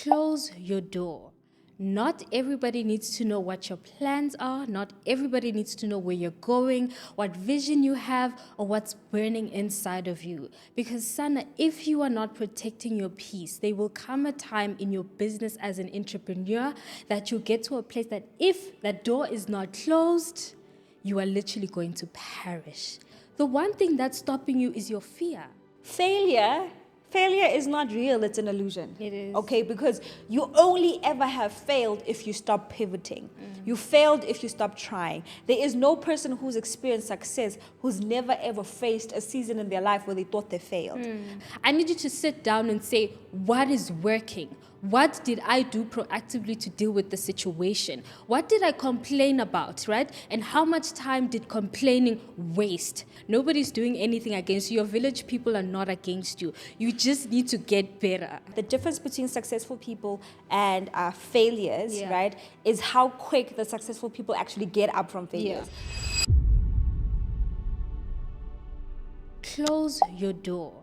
Close your door. Not everybody needs to know what your plans are. Not everybody needs to know where you're going, what vision you have, or what's burning inside of you. Because, Sana, if you are not protecting your peace, there will come a time in your business as an entrepreneur that you'll get to a place that if that door is not closed, you are literally going to perish. The one thing that's stopping you is your fear. Failure is not real, it's an illusion. It is. Okay, because you only ever have failed if you stop pivoting. You failed if you stop trying. There is no person who's experienced success who's never ever faced a season in their life where they thought they failed. I need you to sit down and say, what is working? What did I do proactively to deal with the situation? What did I complain about, right? And how much time did complaining waste? Nobody's doing anything against you. Your village people are not against you. You just need to get better. The difference between successful people and failures, right, is how quick the successful people actually get up from failures. Close your door.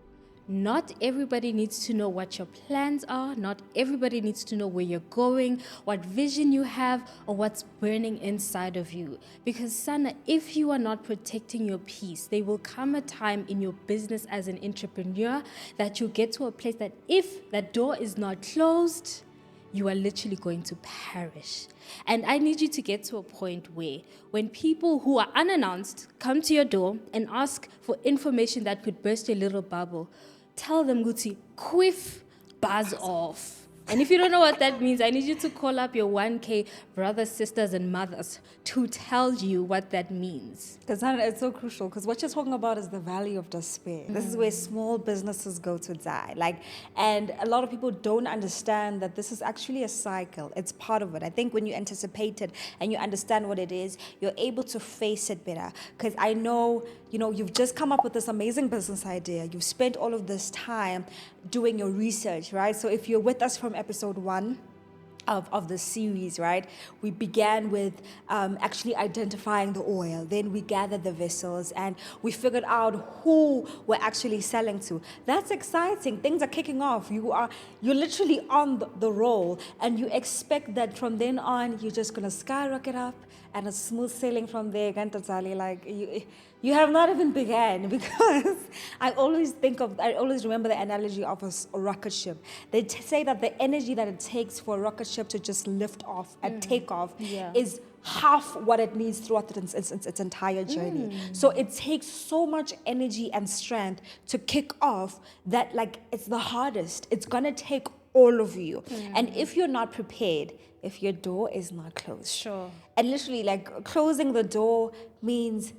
Not everybody needs to know what your plans are. Not everybody needs to know where you're going, what vision you have, or what's burning inside of you. Because, Sana, if you are not protecting your peace, there will come a time in your business as an entrepreneur that you'll get to a place that if that door is not closed, you are literally going to perish. And I need you to get to a point where when people who are unannounced come to your door and ask for information that could burst your little bubble, tell them, Guti, quiff, buzz off. And if you don't know what that means, I need you to call up your 1K brothers, sisters, and mothers to tell you what that means. Because it's so crucial, because what you're talking about is the valley of despair. This is where small businesses go to die. And a lot of people don't understand that this is actually a cycle. It's part of it. I think when you anticipate it and you understand what it is, you're able to face it better. Because I know, you've just come up with this amazing business idea. You've spent all of this time doing your research, right? So if you're with us from episode 1 of the series, right, we began with actually identifying the oil. Then we gathered the vessels and we figured out who we're actually selling to. That's exciting. Things are kicking off. You're literally on the roll, and you expect that from then on you're just gonna skyrocket up and a smooth sailing from there. You have not even began, because I always remember the analogy of a rocket ship. They say that the energy that it takes for a rocket ship to just lift off and take off is half what it needs throughout its entire journey. So it takes so much energy and strength to kick off that it's the hardest. It's gonna take all of you. And if you're not prepared, if your door is not closed. Sure. And literally closing the door means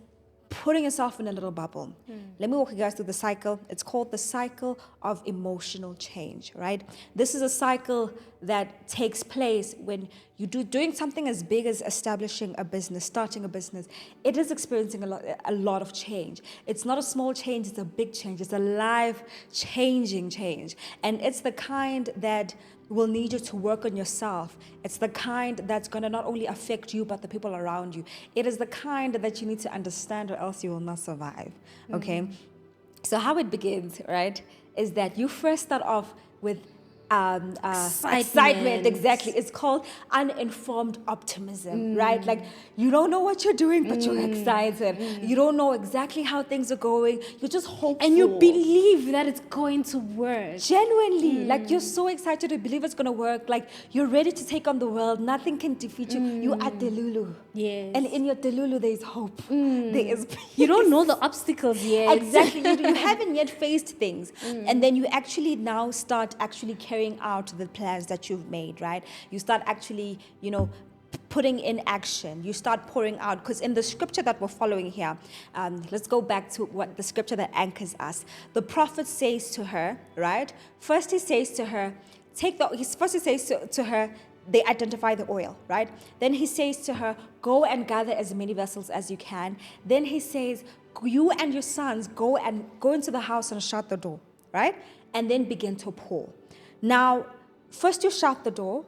putting yourself in a little bubble. Let me walk you guys through the cycle. It's called the cycle of emotional change, right? This is a cycle that takes place when you're doing something as big as establishing a business, starting a business. It is experiencing a lot of change. It's not a small change, it's a big change. It's a life-changing change. And it's the kind that will need you to work on yourself. It's the kind that's going to not only affect you, but the people around you. It is the kind that you need to understand, or else you will not survive, okay? So how it begins, right, is that you first start off with excitement. Exactly. It's called uninformed optimism, right? You don't know what you're doing, but you're excited. You don't know exactly how things are going. You're just hopeful. And you believe that it's going to work. Genuinely. You're so excited to believe it's going to work. You're ready to take on the world. Nothing can defeat you. You're at Delulu. Yes. And in your Delulu, there's hope. There is peace. You don't know the obstacles yet. Exactly. You haven't yet faced things. And then you actually now start actually carrying out the plans that you've made, right? You start actually, putting in action. You start pouring out. Because in the scripture that we're following here, let's go back to what the scripture that anchors us. The prophet says to her, right? First he says to her, they identify the oil, right? Then he says to her, go and gather as many vessels as you can. Then he says, you and your sons go into the house and shut the door, right? And then begin to pour. Now, first you shut the door,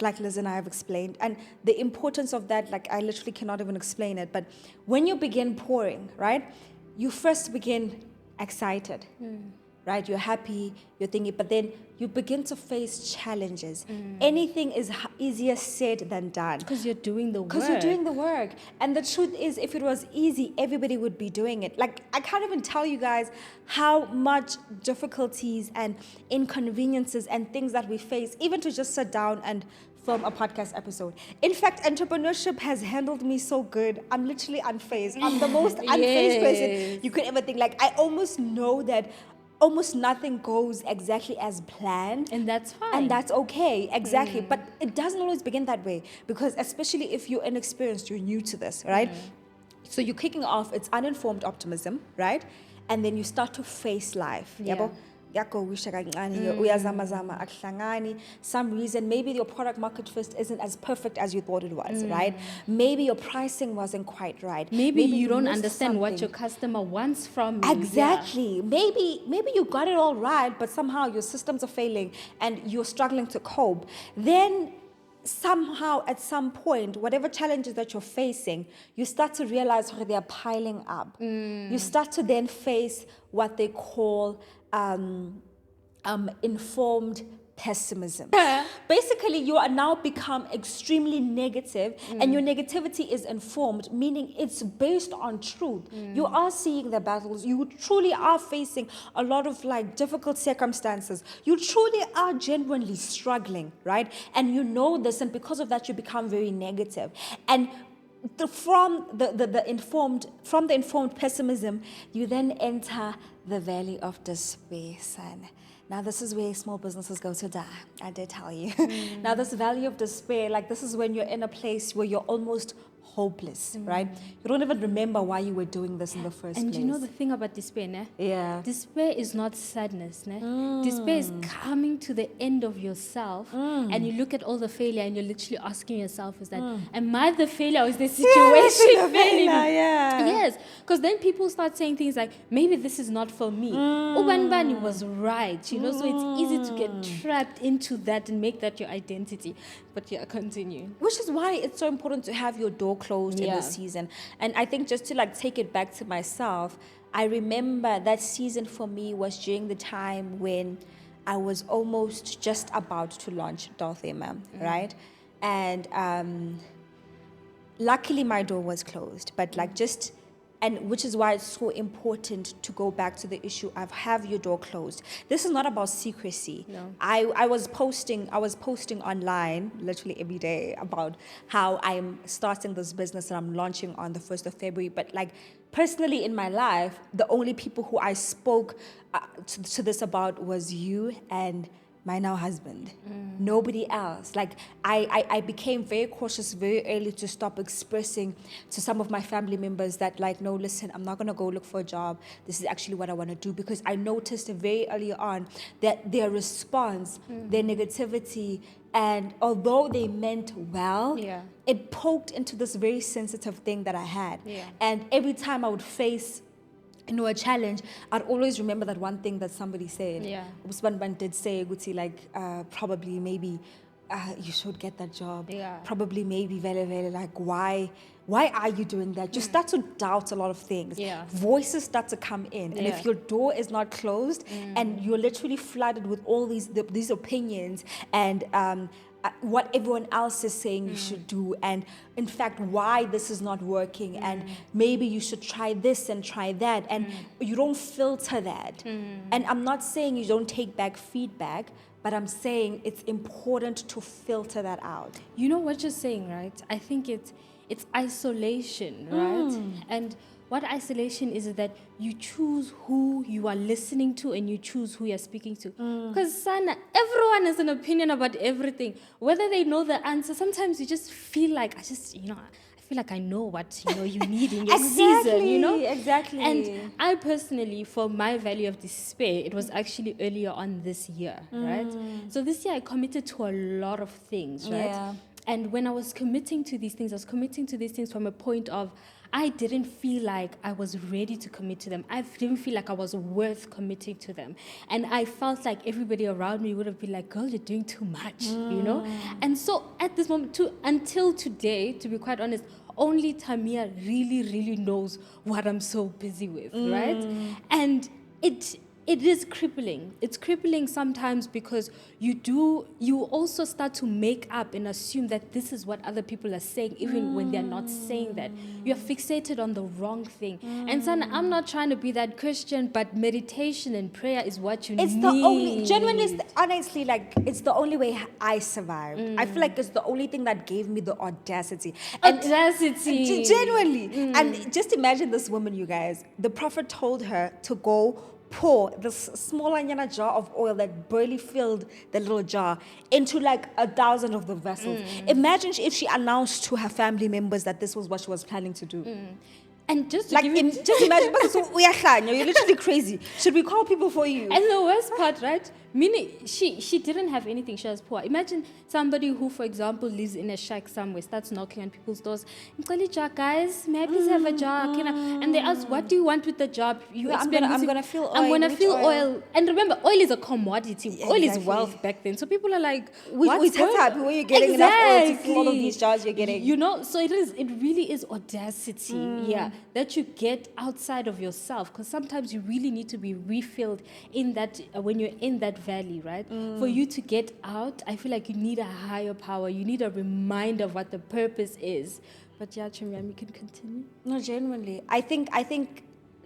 like Liz and I have explained, and the importance of that, I literally cannot even explain it, but when you begin pouring, right, you first begin excited, right? You're happy, you're thinking, but then you begin to face challenges. Anything is easier said than done. Because you're doing the work. Because you're doing the work. And the truth is, if it was easy, everybody would be doing it. Like, I can't even tell you guys how much difficulties and inconveniences and things that we face, even to just sit down and film a podcast episode. In fact, entrepreneurship has handled me so good. I'm literally unfazed. I'm the most unfazed person you could ever think. Like, I almost know that almost nothing goes exactly as planned. And that's fine. And that's okay, exactly. But it doesn't always begin that way, because especially if you're inexperienced, you're new to this, right? So you're kicking off, it's uninformed optimism, right? And then you start to face life. Yeah. Some reason, maybe your product market fit isn't as perfect as you thought it was, right? Maybe your pricing wasn't quite right. Maybe you don't missed understand what something. your customer wants from you. Exactly. Maybe you got it all right, but somehow your systems are failing and you're struggling to cope. Then somehow at some point, whatever challenges that you're facing, you start to realize they are piling up. You start to then face what they call informed pessimism. Basically, you are now become extremely negative, and your negativity is informed, meaning it's based on truth. You are seeing the battles. You truly are facing a lot of like difficult circumstances. You truly are genuinely struggling, right? And you know this, and because of that, you become very negative. And from the informed pessimism, you then enter the valley of despair, son. Now, this is where small businesses go to die. I did tell you. Now, this valley of despair, like this is when you're in a place where you're almost hopeless, right? You don't even remember why you were doing this in the first place. And you know the thing about despair, ne? Yeah. Despair is not sadness, ne? Despair is coming to the end of yourself, and you look at all the failure, and you're literally asking yourself, is that, am I the failure, or is the situation failing? Yeah. Yes, because then people start saying things like, maybe this is not for me. Ubanbani was right, you know, so it's easy to get trapped into that and make that your identity. But yeah, continue. Which is why it's so important to have your door closed in this season. And I think just to like take it back to myself, I remember that season for me was during the time when I was almost just about to launch Dolthema, right? And luckily my door was closed, but like just, and which is why it's so important to go back to the issue of have your door closed. This is not about secrecy. No. I was posting online literally every day about how I'm starting this business and I'm launching on the 1st of February. But like personally in my life, the only people who I spoke to this about was you and my now husband. Nobody else. Like I became very cautious very early to stop expressing to some of my family members that like, no, listen, I'm not gonna go look for a job. This is actually what I wanna do, because I noticed very early on that their response, their negativity, and although they meant well, it poked into this very sensitive thing that I had. And every time I would face a challenge, I'd always remember that one thing that somebody said. Usman did say, like, probably, maybe, you should get that job. Probably, maybe, very, like, why are you doing that? You start to doubt a lot of things. Voices start to come in. And if your door is not closed and you're literally flooded with all these opinions and what everyone else is saying you should do, and in fact why this is not working, and maybe you should try this and try that, and you don't filter that. And I'm not saying you don't take back feedback, but I'm saying it's important to filter that out. You know what you're saying, right? I think it's isolation, right? And what isolation is that you choose who you are listening to and you choose who you're speaking to. Because, Sana, everyone has an opinion about everything. Whether they know the answer, sometimes you just feel like, I feel like I know what you need in your season, Exactly. And I personally, for my value of despair, it was actually earlier on this year, right? So this year I committed to a lot of things, right? And when I was committing to these things, I was committing to these things from a point of, I didn't feel like I was ready to commit to them. I didn't feel like I was worth committing to them. And I felt like everybody around me would have been like, girl, you're doing too much, And so at this moment, until today, to be quite honest, only Tamia really, really knows what I'm so busy with, right? And it is crippling. It's crippling sometimes because you also start to make up and assume that this is what other people are saying, even when they're not saying that. You're fixated on the wrong thing. And son, I'm not trying to be that Christian, but meditation and prayer is what you It's need. the only, genuinely, honestly, like, it's the only way I survived. I feel like it's the only thing that gave me the audacity. And Audacity. genuinely. And just imagine this woman, you guys. The prophet told her to go pour this small anyana jar of oil that barely filled the little jar into like 1,000 of the vessels. Imagine if she announced to her family members that this was what she was planning to do. And just to Like, give you just imagine, you're literally crazy. Should we call people for you? And the worst part, right? Meaning she didn't have anything. She was poor. Imagine somebody who, for example, lives in a shack somewhere, starts knocking on people's doors. Guys, may I please have a jar? And they ask, what do you want with the job? I'm gonna fill oil. I'm gonna Which fill oil? oil. And remember, oil is a commodity. Yeah, oil is exactly. wealth back then. So people are like, We what's tap going- where you're getting enough oil to fill all of Exactly. these jars you're getting. You know, so it really is audacity, yeah, that you get outside of yourself, because sometimes you really need to be refilled in that when you're in that valley, right? For you to get out, I feel like you need a higher power. You need a reminder of what the purpose is. But yeah, Chimyam, you can continue. No, genuinely. I think,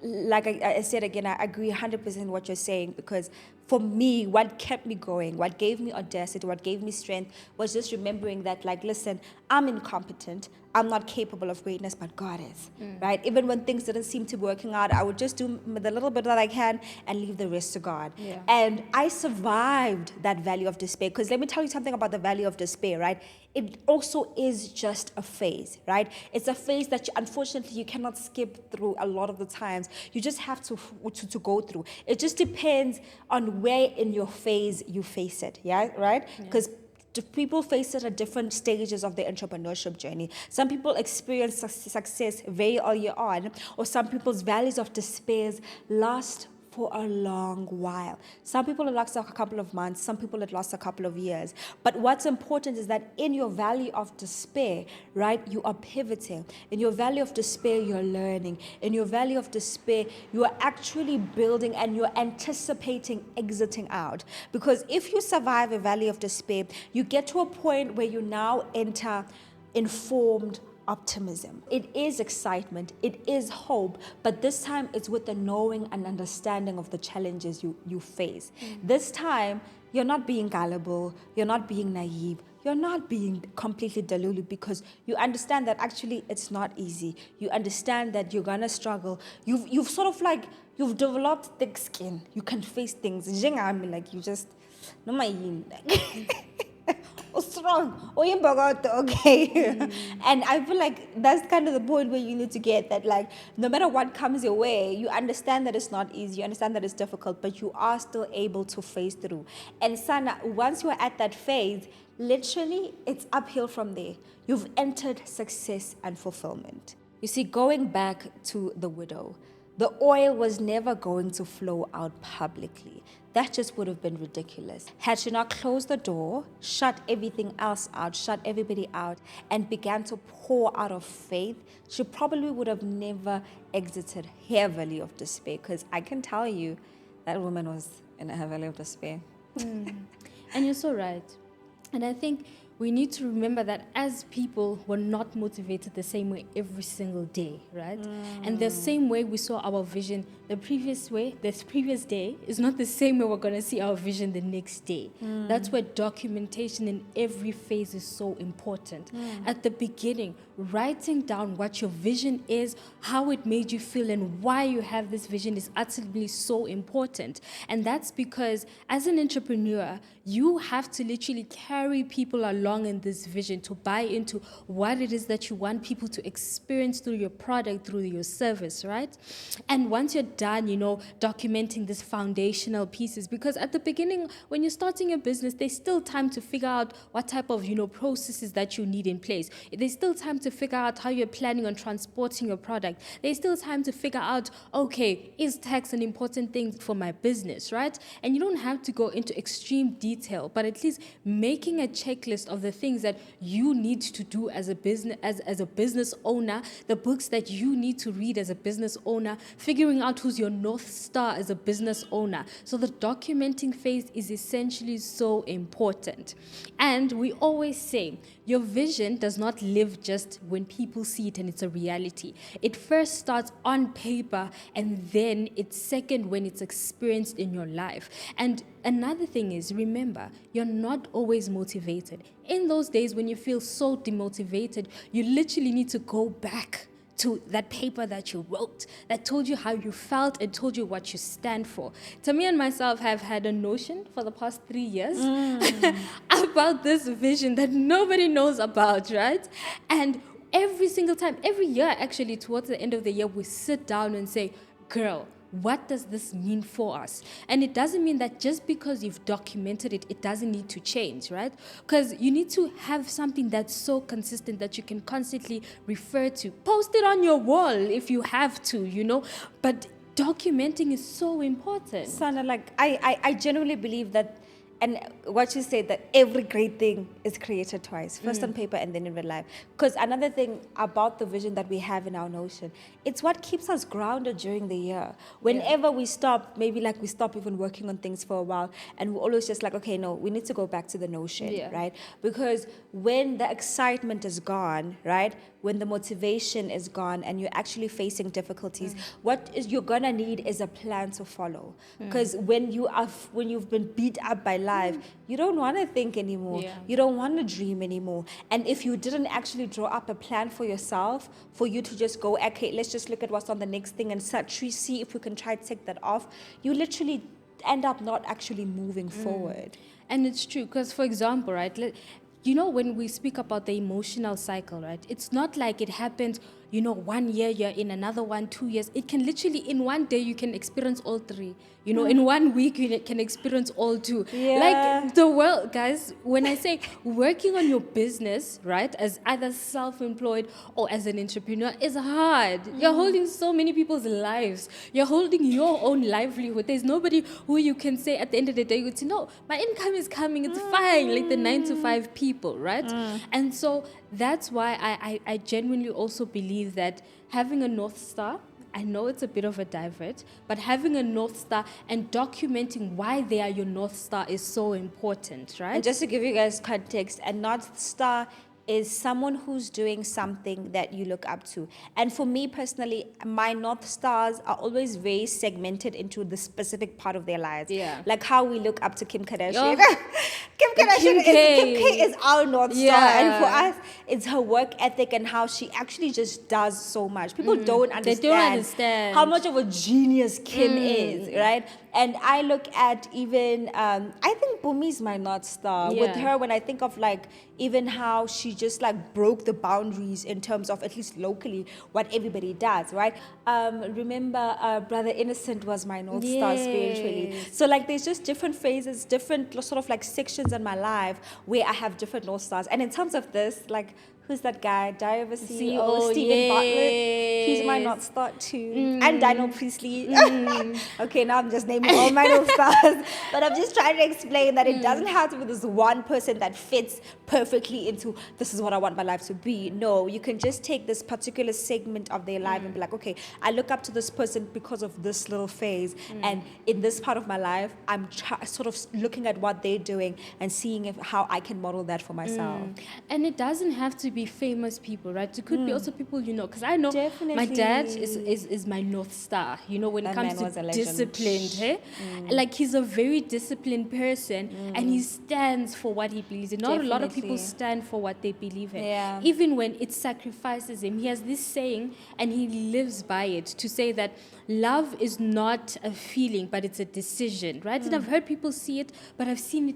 like I said again, I agree 100% what you're saying, because for me, what kept me going, what gave me audacity, what gave me strength was just remembering that, like, listen, I'm incompetent. I'm not capable of greatness, but God is, right? Even when things didn't seem to be working out, I would just do the little bit that I can and leave the rest to God. Yeah. And I survived that valley of despair, because let me tell you something about the valley of despair, right? It also is just a phase, right? It's a phase that unfortunately you cannot skip through a lot of the times. You just have to go through. It just depends on where in your phase you face it, yeah, right? Because people face it at different stages of their entrepreneurship journey. Some people experience success very early on, or some people's valleys of despair last for a long while. Some people it lasts a couple of months, some people it lasts a couple of years. But what's important is that in your valley of despair, right, you are pivoting. In your valley of despair, you're learning. In your valley of despair, you are actually building and you're anticipating exiting out. Because if you survive a valley of despair, you get to a point where you now enter informed optimism. It is excitement, it is hope, but this time it's with the knowing and understanding of the challenges you face. This time, you're not being gullible, you're not being naive, you're not being completely deluded, because you understand that actually it's not easy. You understand that you're gonna struggle. You've sort of like, you've developed thick skin. You can face things. Like, you just, no, my strong, okay. And I feel like that's kind of the point where you need to get that, like, no matter what comes your way, you understand that it's not easy, you understand that it's difficult, but you are still able to face through. And Sana, once you're at that phase, literally it's uphill from there. You've entered success and fulfillment. You see, going back to the widow, the oil was never going to flow out publicly. That just would have been ridiculous. Had she not closed the door, shut everything else out, shut everybody out, and began to pour out of faith, she probably would have never exited her valley of despair. Because I can tell you, that woman was in her valley of despair. And you're so right. And I think we need to remember that as people, we're not motivated the same way every single day, right? And the same way we saw our vision the previous day is not the same way we're going to see our vision the next day. That's where documentation in every phase is so important. At the beginning, writing down what your vision is, how it made you feel, and why you have this vision is absolutely so important. And that's because as an entrepreneur, you have to literally carry people along in this vision to buy into what it is that you want people to experience through your product, through your service, right? And once you're done, documenting these foundational pieces, because at the beginning, when you're starting your business, there's still time to figure out what type of, processes that you need in place. There's still time to figure out how you're planning on transporting your product. There's still time to figure out, okay, is tax an important thing for my business, right? And you don't have to go into extreme detail, but at least making a checklist of of the things that you need to do as a business, as a business owner, the books that you need to read as a business owner, figuring out who's your North Star as a business owner. So the documenting phase is essentially so important. And we always say, your vision does not live just when people see it and it's a reality. It first starts on paper, and then it's second when it's experienced in your life. And another thing is, remember, you're not always motivated. In those days when you feel so demotivated, you literally need to go back to that paper that you wrote that told you how you felt and told you what you stand for. Tamia and myself have had a notion for the past 3 years about this vision that nobody knows about, right? And every single time, every year actually, towards the end of the year, we sit down and say, girl, what does this mean for us? And it doesn't mean that just because you've documented it, it doesn't need to change, right? Because you need to have something that's so consistent that you can constantly refer to. Post it on your wall if you have to, but documenting is so important. Sana, like, I genuinely believe that, and what you said, that every great thing is created twice, first on paper and then in real life. Because another thing about the vision that we have in our notion, it's what keeps us grounded during the year. Whenever we stop, maybe like we stop even working on things for a while, and we're always just like, okay, no, we need to go back to the notion, right? Because when the excitement is gone, right? When the motivation is gone and you're actually facing difficulties, what is you're gonna need is a plan to follow. Because when you've been beat up by life, you don't want to think anymore. You don't want to dream anymore. And if you didn't actually draw up a plan for yourself, for you to just go, okay, let's just look at what's on the next thing and see if we can try to take that off, you literally end up not actually moving forward. And it's true, because for example, right, when we speak about the emotional cycle, right, it's not like it happens, 1 year you're in, another 1, 2 years. It can literally, in one day, you can experience all three. In 1 week, you can experience all two. Like the world, guys, when I say working on your business, right, as either self-employed or as an entrepreneur is hard. You're holding so many people's lives. You're holding your own livelihood. There's nobody who you can say at the end of the day, you would say, no, my income is coming, it's fine, like the 9 to 5 people, right? And so that's why I genuinely also believe that having a North Star, I know it's a bit of a divert, but having a North Star and documenting why they are your North Star is so important, right? And just to give you guys context, a North Star is someone who's doing something that you look up to. And for me personally, my North Stars are always very segmented into the specific part of their lives. Like how we look up to Kim Kardashian. Kim K is our North Star. And for us, it's her work ethic and how she actually just does so much. People don't understand how much of a genius Kim is, right? And I look at even, I think Bumi's my North Star. With her, when I think of like even how she just like broke the boundaries in terms of, at least locally, what everybody does, right? Remember, Brother Innocent was my North Star spiritually. So like there's just different phases, different sort of like sections in my life where I have different North Stars. And in terms of this, like, who's that guy? Diary of a CEO, Stephen Bartlett. He's my North Star too. And Dino Priestley. Okay, now I'm just naming all my North Stars. But I'm just trying to explain that it doesn't have to be this one person that fits perfectly into, this is what I want my life to be. No, you can just take this particular segment of their life and be like, okay, I look up to this person because of this little phase. And in this part of my life, I'm sort of looking at what they're doing and seeing how I can model that for myself. And it doesn't have to be famous people, right? It could be also people because I know my dad is my North Star, when it comes to disciplined, like he's a very disciplined person and he stands for what he believes in. Not a lot of people stand for what they believe in, even when it sacrifices him. He has this saying and he lives by it, to say that love is not a feeling but it's a decision, right? And I've heard people see it, but I've seen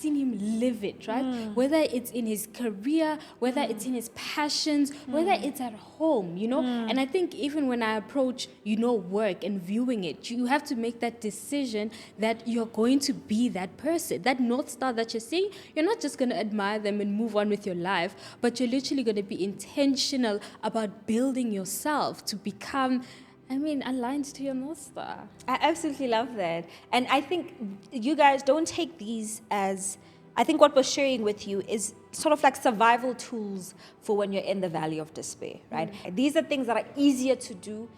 him live it, right? Whether it's in his career, whether it's in his passions, whether it's at home, and I think even when I approach work and viewing it, you have to make that decision that you're going to be that person, that North Star that you're seeing. You're not just going to admire them and move on with your life, but you're literally going to be intentional about building yourself to become aligned to your North Star. I absolutely love that. And I think you guys don't take these as I think what we're sharing with you is sort of like survival tools for when you're in the valley of despair, right? These are things that are easier to do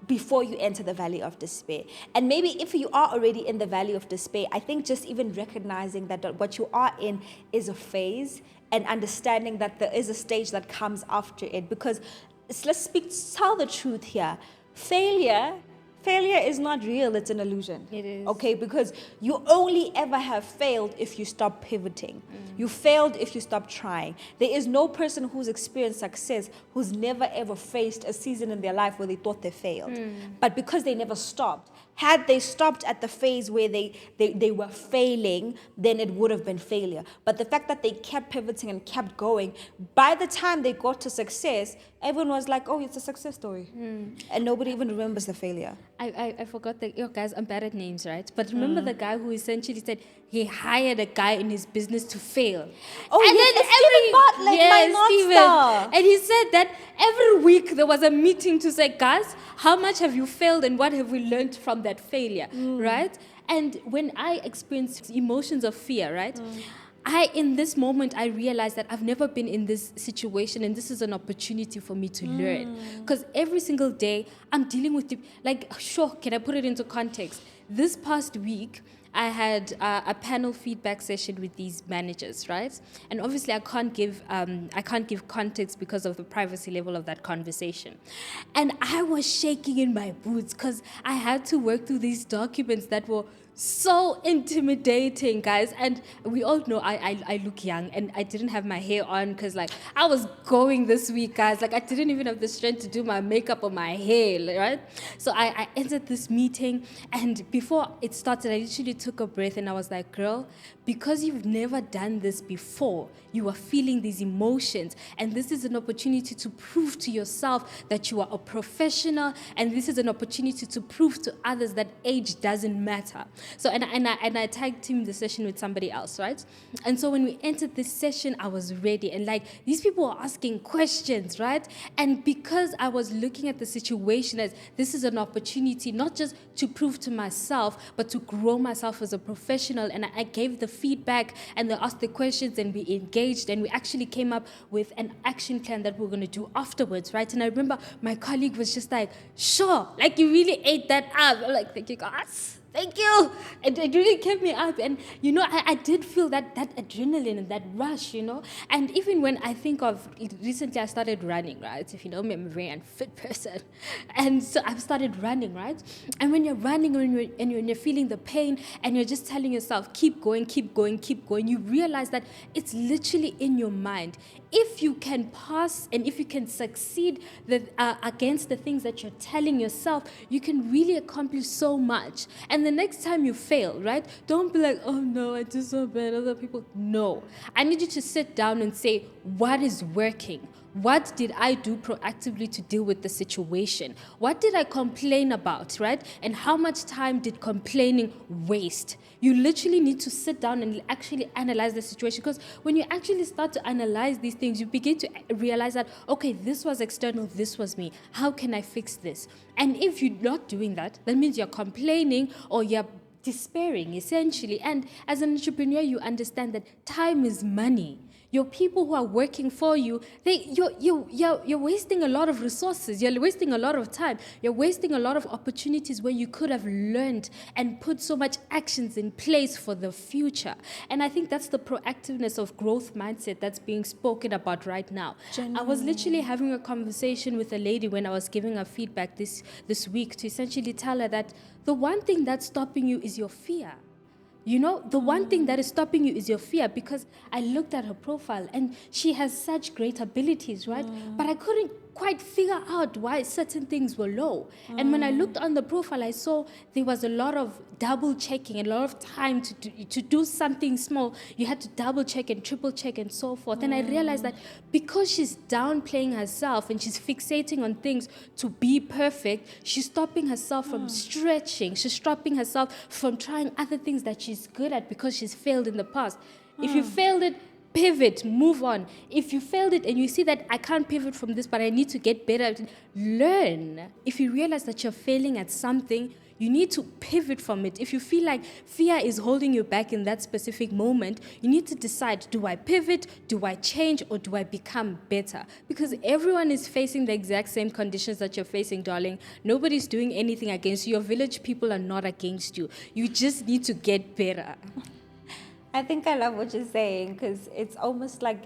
before you enter the valley of despair. And maybe if you are already in the valley of despair, I think just even recognizing that what you are in is a phase, and understanding that there is a stage that comes after it. Because tell the truth here. Failure is not real, it's an illusion. It is. Okay, because you only ever have failed if you stop pivoting. You failed if you stop trying. There is no person who's experienced success who's never ever faced a season in their life where they thought they failed. But because they never stopped, had they stopped at the phase where they were failing, then it would have been failure. But the fact that they kept pivoting and kept going, by the time they got to success, everyone was like, oh, it's a success story. And nobody even remembers the failure. I forgot guys, I'm bad at names, right? But remember the guy who essentially said he hired a guy in his business to fail. Oh, and yes, then Stephen Bartlett, my North Star. And he said that every week there was a meeting to say, guys, how much have you failed and what have we learned from that failure, right? And when I experienced emotions of fear, right? In this moment, I realized that I've never been in this situation, and this is an opportunity for me to learn. Because every single day, I'm dealing with, can I put it into context? This past week, I had a panel feedback session with these managers, right? And obviously, I can't give context because of the privacy level of that conversation. And I was shaking in my boots because I had to work through these documents that were so intimidating, guys. And we all know I look young, and I didn't have my hair on because I was going this week, guys. I didn't even have the strength to do my makeup or my hair, right? So I entered this meeting, and before it started, I literally took a breath, and I was like, girl, because you've never done this before, you are feeling these emotions, and this is an opportunity to prove to yourself that you are a professional, and this is an opportunity to prove to others that age doesn't matter. So and I tag teamed the session with somebody else, right? And so when we entered this session, I was ready, and these people were asking questions, right? And because I was looking at the situation as this is an opportunity not just to prove to myself, but to grow myself as a professional, and I gave the feedback, and they asked the questions, and we engaged, and we actually came up with an action plan that we're going to do afterwards, right? And I remember my colleague was just like, sure, you really ate that up. I'm like, thank you, guys. Thank you. It really kept me up. And, I did feel that adrenaline and that rush, And even when I think of, recently I started running, right? If you know me, I'm a very unfit person. And so I've started running, right? And when you're running and you're feeling the pain and you're just telling yourself, keep going, keep going, keep going, you realize that it's literally in your mind. If you can pass and if you can succeed against the things that you're telling yourself, you can really accomplish so much. And the next time you fail, right, don't be like, oh no, I did so bad, other people. No. I need you to sit down and say, what is working? What did I do proactively to deal with the situation? What did I complain about, right? And how much time did complaining waste? You literally need to sit down and actually analyze the situation, because when you actually start to analyze these things, you begin to realize that, okay, this was external, this was me. How can I fix this? And if you're not doing that, that means you're complaining or you're despairing, essentially. And as an entrepreneur, you understand that time is money. Your people who are working for you, you're wasting a lot of resources. You're wasting a lot of time. You're wasting a lot of opportunities where you could have learned and put so much actions in place for the future. And I think that's the proactiveness of growth mindset that's being spoken about right now. I was literally having a conversation with a lady when I was giving her feedback this week to essentially tell her that the one thing that's stopping you is your fear. The one thing that is stopping you is your fear, because I looked at her profile and she has such great abilities, right? But I couldn't quite figure out why certain things were low. And when I looked on the profile, I saw there was a lot of double checking, a lot of time to do something small. You had to double check and triple check and so forth. And I realized that because she's downplaying herself and she's fixating on things to be perfect, she's stopping herself from stretching. She's stopping herself from trying other things that she's good at because she's failed in the past. If you failed it, pivot, move on. If you failed it and you see that I can't pivot from this, but I need to get better at it, learn. If you realize that you're failing at something, You need to pivot from it. If you feel like fear is holding you back in that specific moment, you need to decide, do I pivot, do I change, or do I become better? Because everyone is facing the exact same conditions that you're facing, darling. Nobody's doing anything against you. Your village people are not against you. You just need to get better. I think I love what you're saying, because it's almost like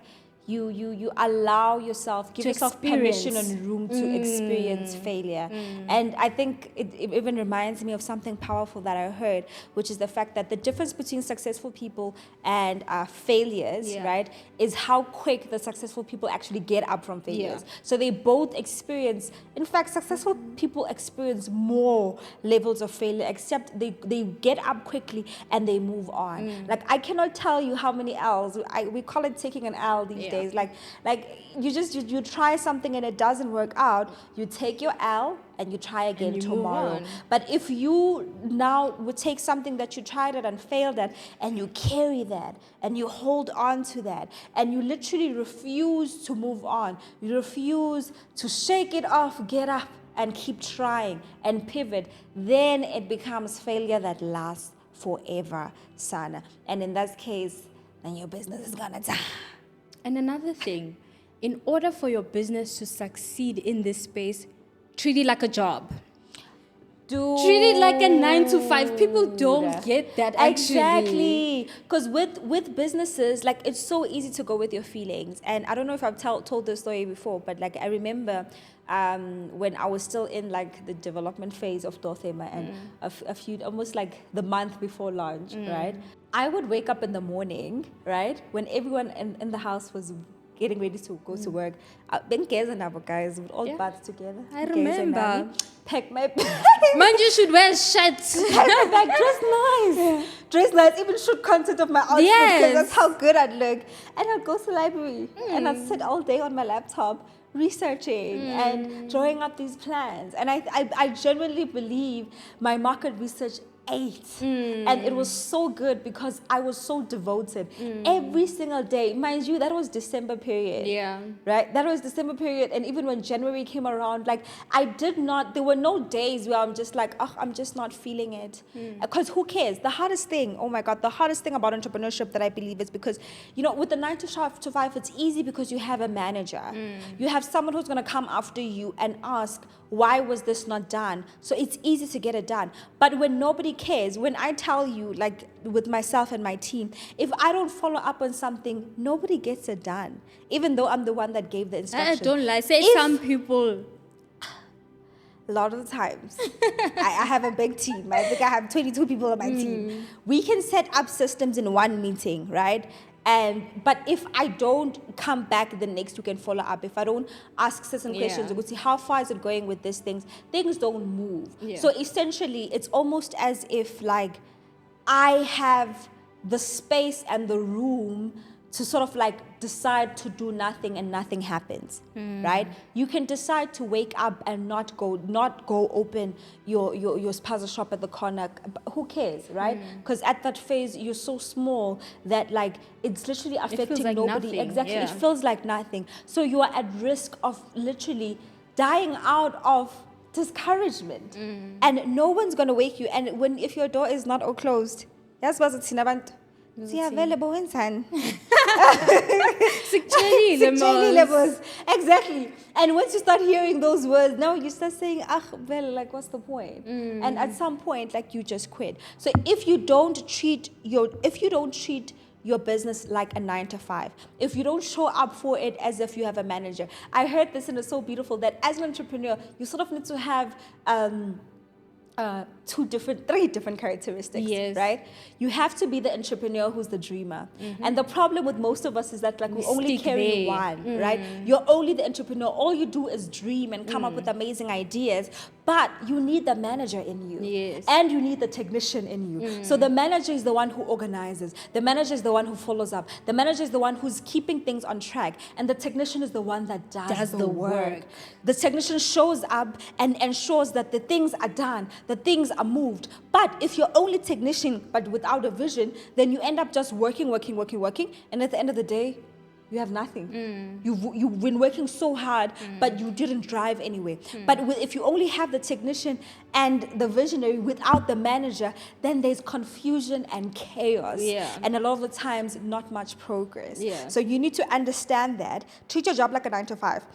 you allow yourself, give To yourself permission and room to experience failure. And I think it even reminds me of something powerful that I heard, which is the fact that the difference between successful people and failures, right, is how quick the successful people actually get up from failures. So they both experience, in fact, successful people experience more levels of failure, except they get up quickly and they move on. Like, I cannot tell you how many L's, we call it taking an L these days. Like you try something and it doesn't work out, you take your L and you try again you tomorrow. But if you now would take something that you tried at and failed at, and you carry that and you hold on to that and you literally refuse to move on, you refuse to shake it off, get up and keep trying and pivot, then it becomes failure that lasts forever, Sana. And in that case, then your business is gonna die. And another thing, in order for your business to succeed in this space, treat it like a job. Treat it like a 9 to 5. People don't get that, actually. Exactly. Because with businesses, like, it's so easy to go with your feelings. And I don't know if I've told this story before, but like, I remember when I was still in like the development phase of Dothema, and a few, almost like the month before launch, right? I would wake up in the morning, right? When everyone in the house was getting ready to go to work. Then guys would all bath together. I remember. Pack my Man, you should wear shirts. pack my bag, dress nice. Dress nice, even shoot content of my outfit, because that's how good I'd look. And I'd go to the library and I'd sit all day on my laptop researching and drawing up these plans. And I genuinely believe my market research ate. And it was so good because I was so devoted every single day. Mind you, that was December period. Yeah. Right? That was December period. And even when January came around, like, there were no days where I'm just like, oh, I'm just not feeling it. Because who cares? The hardest thing, oh my God, the hardest thing about entrepreneurship that I believe is because, you know, with the 9 to 5, it's easy because you have a manager. You have someone who's going to come after you and ask, why was this not done? So it's easy to get it done. But when nobody cares, when I tell you, like with myself and my team, if I don't follow up on something, nobody gets it done. Even though I'm the one that gave the instruction. Don't lie. Say some people. A lot of the times, I have a big team. I think I have 22 people on my team. We can set up systems in one meeting, right? But if I don't come back the next week and follow up, if I don't ask certain questions, we'll see how far is it going with these things don't move. So essentially, it's almost as if like I have the space and the room to sort of like decide to do nothing and nothing happens, right? You can decide to wake up and not go open your puzzle shop at the corner. Who cares, right? Because at that phase, you're so small that like it's literally affecting like nobody. nothing. Exactly, it feels like nothing. So you are at risk of literally dying out of discouragement, and no one's gonna wake you. And if your door is not all closed, that's what it's about. See available inside. Exactly. And once you start hearing those words, now you start saying, well, like, what's the point? And at some point, like, you just quit. So if you don't treat your business like a 9 to 5, if you don't show up for it as if you have a manager, I heard this and it's so beautiful that as an entrepreneur, you sort of need to have three different characteristics, right? You have to be the entrepreneur who's the dreamer. And the problem with most of us is that like we only carry one, right? You're only the entrepreneur. All you do is dream and come up with amazing ideas, but you need the manager in you. And you need the technician in you. So the manager is the one who organizes. The manager is the one who follows up. The manager is the one who's keeping things on track. And the technician is the one that does the work. The technician shows up and ensures that the things are done, the things are moved. But if you're only technician but without a vision, then you end up just working. And at the end of the day, you have nothing. You've been working so hard, but you didn't drive anywhere. But if you only have the technician and the visionary without the manager, then there's confusion and chaos. Yeah. And a lot of the times, not much progress. Yeah. So you need to understand that. Treat your job like a 9 to 5.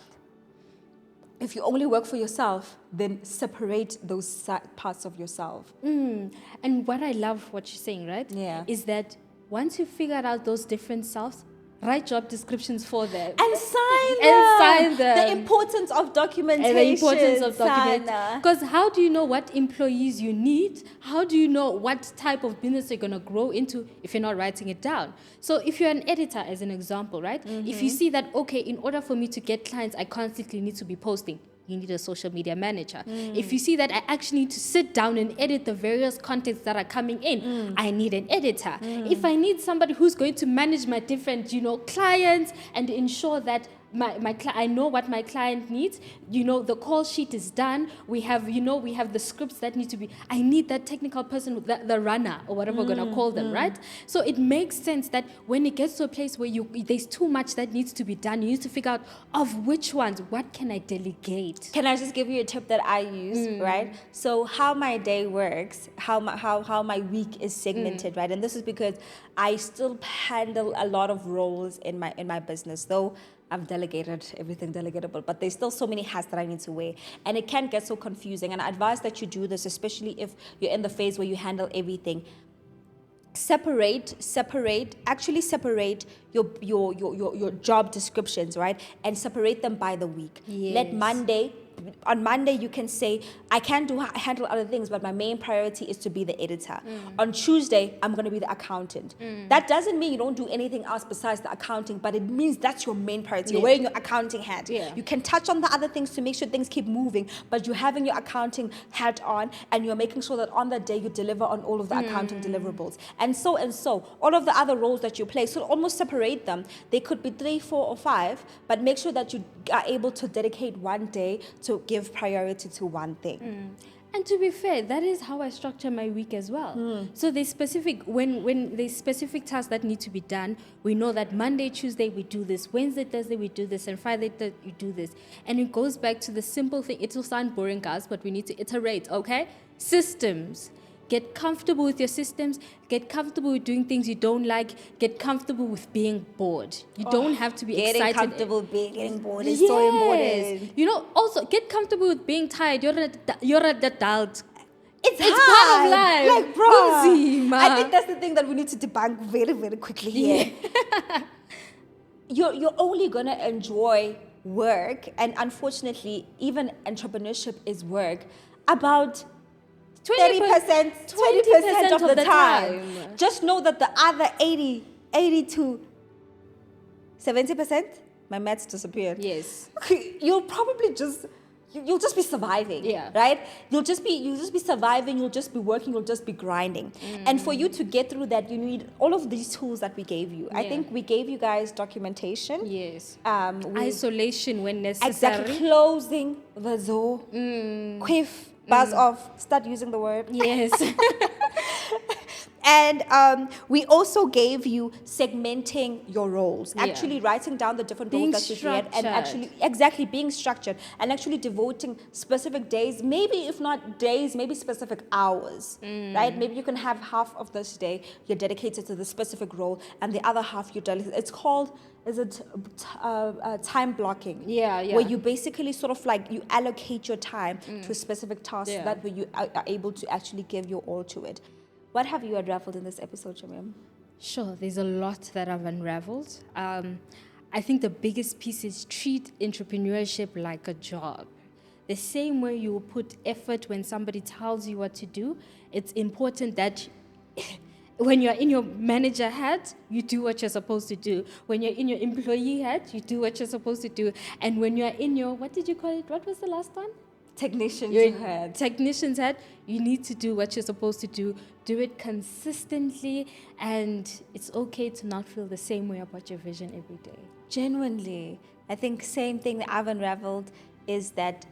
If you only work for yourself, then separate those parts of yourself. And what I love what you're saying, right? Yeah. Is that once you figured out those different selves, write job descriptions for them. And sign them. And sign them. The importance of documentation. And the importance of document. Sana. Because how do you know what employees you need? How do you know what type of business you're going to grow into if you're not writing it down? So if you're an editor, as an example, right? If you see that, okay, in order for me to get clients, I constantly need to be posting. You need a social media manager. If you see that I actually need to sit down and edit the various contents that are coming in, I need an editor. If I need somebody who's going to manage my different, clients and ensure that I know what my client needs. The call sheet is done. We have the scripts that need to be. I need that technical person, the runner or whatever we're gonna call them, right? So it makes sense that when it gets to a place where there's too much that needs to be done, you need to figure out of which ones, what can I delegate? Can I just give you a tip that I use, right? So how my day works, how my week is segmented, right? And this is because I still handle a lot of roles in my business, though I've delegated everything delegatable, but there's still so many hats that I need to wear. And it can get so confusing. And I advise that you do this, especially if you're in the phase where you handle everything. Separate your job descriptions, right? And separate them by the week. Yes. On Monday, you can say, I can handle other things, but my main priority is to be the editor. On Tuesday, I'm going to be the accountant. That doesn't mean you don't do anything else besides the accounting, but it means that's your main priority. You're wearing your accounting hat. Yeah. You can touch on the other things to make sure things keep moving, but you're having your accounting hat on, and you're making sure that on that day you deliver on all of the accounting deliverables. And so, all of the other roles that you play, so almost separate them. They could be 3, 4, or 5, but make sure that you are able to dedicate one day to give priority to one thing. And to be fair, that is how I structure my week as well. So there's specific, when there's specific tasks that need to be done, we know that Monday, Tuesday, we do this. Wednesday, Thursday, we do this. And Friday, you do this. And it goes back to the simple thing. It will sound boring, guys, but we need to iterate, okay? Systems. Get comfortable with your systems. Get comfortable with doing things you don't like. Get comfortable with being bored. You don't have to be excited. Getting comfortable getting bored is so important. Also get comfortable with being tired. You're an adult. It's part of hard. life. Like, bro, Easy, ma. I think that's the thing that we need to debunk very, very quickly here. You're only gonna enjoy work, and unfortunately, even entrepreneurship is work, about 30%, 20% of the time. Just know that the other 80 to 70%, my maths disappeared. Yes. You'll probably you'll just be surviving. Yeah. Right? You'll just be surviving, you'll just be working, you'll just be grinding. And for you to get through that, you need all of these tools that we gave you. I think we gave you guys documentation. Yes. Isolation when necessary. Exactly. Closing the door. Quiff. Buzz off. Start using the word. Yes. And we also gave you segmenting your roles, actually writing down the different roles that you had, and actually being structured and actually devoting specific days, maybe if not days, maybe specific hours, right? Maybe you can have half of this day you're dedicated to the specific role, and the other half you're dedicated. It's called, time blocking? Yeah. Where you basically sort of like you allocate your time to a specific task that way you are able to actually give your all to it. What have you unraveled in this episode, Shamim? Sure, there's a lot that I've unraveled. I think the biggest piece is treat entrepreneurship like a job. The same way you will put effort when somebody tells you what to do, it's important that when you're in your manager hat, you do what you're supposed to do. When you're in your employee hat, you do what you're supposed to do. And when you're in your, what did you call it? What was the last one? Technician's hat, you need to do what you're supposed to do. Do it consistently, and it's okay to not feel the same way about your vision every day. Genuinely. I think same thing that I've unraveled is that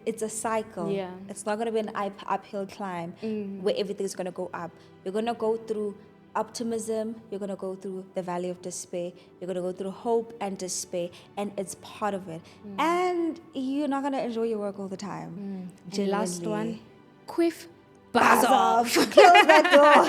it's a cycle. Yeah. It's not going to be an uphill climb where everything's going to go up. You're going to go through optimism, you're going to go through the valley of despair. You're going to go through hope and despair, and it's part of it. And you're not going to enjoy your work all the time. And last Genuinely. one, quiff, Buzz buzz off. off. Close that door.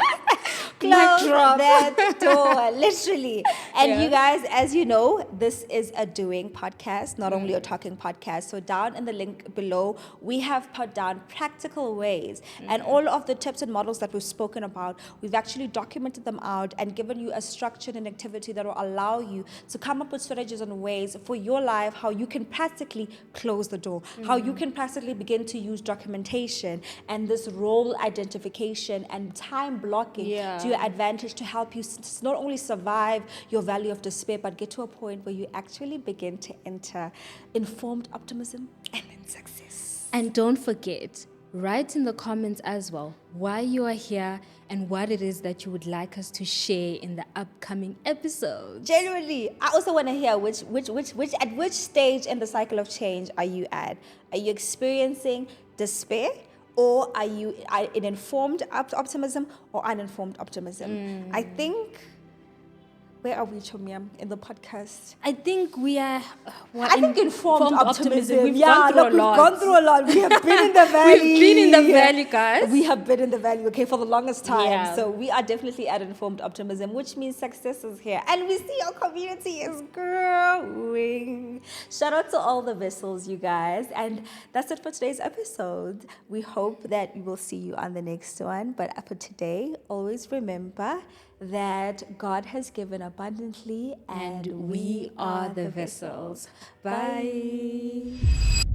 Close drop. that door, literally. And Yeah. you guys, as you know, this is a doing podcast, not only a talking podcast. So down in the link below, we have put down practical ways. And all of the tips and models that we've spoken about, we've actually documented them out and given you a structure and activity that will allow you to come up with strategies and ways for your life, how you can practically close the door, how you can practically begin to use documentation and this role identification and time blocking to your advantage to help you not only survive your valley of despair, but get to a point where you actually begin to enter informed optimism and then success. And don't forget, write in the comments as well why you are here and what it is that you would like us to share in the upcoming episodes. Genuinely, I also want to hear at which stage in the cycle of change are you at? Are you experiencing despair? Or are you in informed optimism or uninformed optimism? I think, where are we, Chomiam, in the podcast? I think we are. I think informed optimism. We've gone through a lot. We've gone through a lot. We have been in the valley. We've been in the valley, guys. We have been in the valley, okay, for the longest time. Yeah. So we are definitely at informed optimism, which means success is here. And we see our community is growing. Shout out to all the vessels, you guys. And that's it for today's episode. We hope that we will see you on the next one. But for today, always remember that God has given abundantly and we are the vessels. Bye.